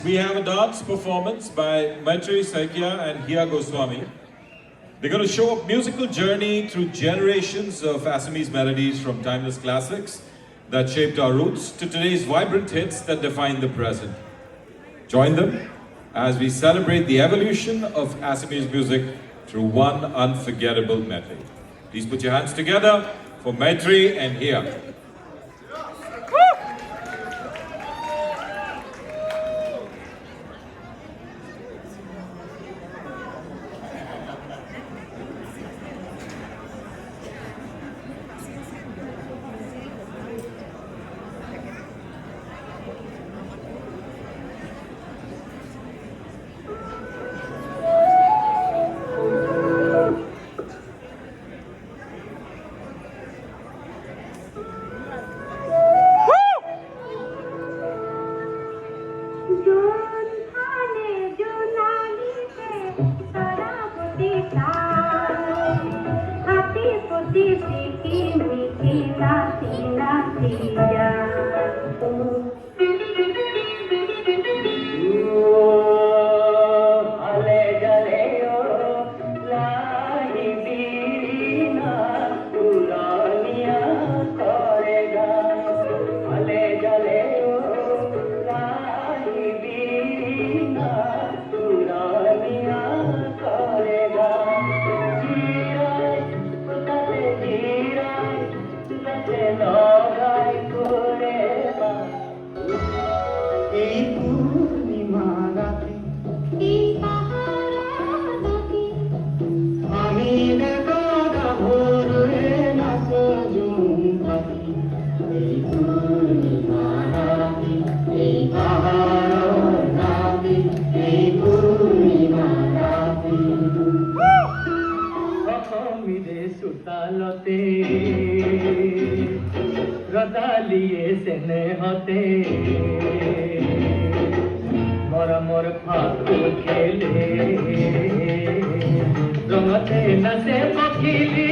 We have a dance performance by Maitri Saikia and Hiya Goswami. They're going to show a musical journey through generations of Assamese melodies from timeless classics that shaped our roots to today's vibrant hits that define the present. Join them as we celebrate the evolution of Assamese music through one unforgettable medley. Please put your hands together for Maitri and Hiya. रदालिए सेने होते मोरा मोर फाकु खेले रंगते नसे पखिली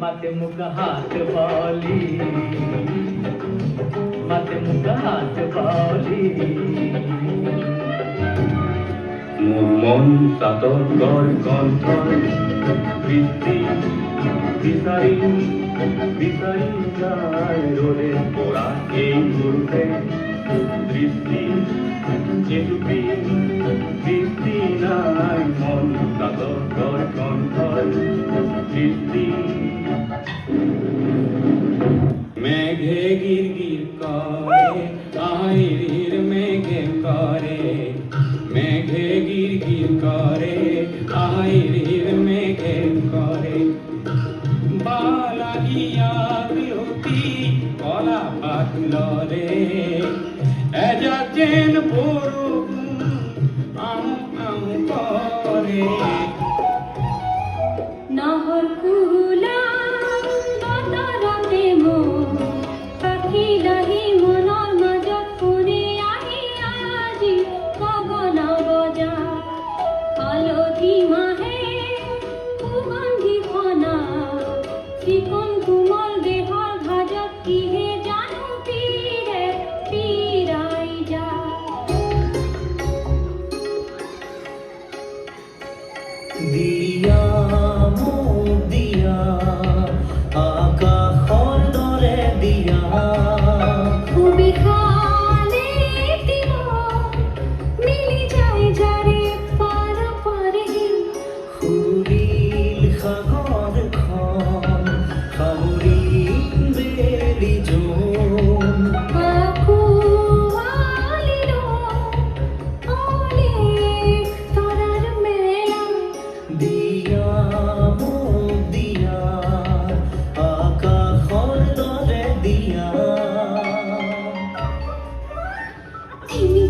माते मुख हाथ बाली माते मुख हाथ बाली মন সাতর কণ্ঠর বৃষ্টি বিচারি বিচারি যায় রোদে পোড়া এই মুহূর্তে দৃষ্টি যেটুকি বৃষ্টি নাই মন সাতর কণ্ঠর বৃষ্টি মেঘে গির গির করে আইরির মেঘে করে মেঘে গির গির করে আইরির মেঘে করে বালাগিয়া বিরতি কলা পাটলরে এজা চেন বড় আম আম করে নহর কুলা দতরতে মো পাখি লাহি মনৰ মাজত ফুৰি আহি আজি গগন বজা হালধি মাহে সুগন্ধি ফনা চিকন কোমল দেহৰ ভাজত কিহে জানো পীৰে পীৰাই যা দিয়া মোক দিয়া আকাশৰ দৰে দিয়া সুবিখানে দিব মিলি যায় যাৰে পাৰ পাৰেহি সুৰীল সাগৰখন সামৰিক বেলি জোন আকুৱালিলো অলেখ তৰাৰ মেলা দিয়া মোক দিয়া আকাশৰ দৰে দিয়া তিনি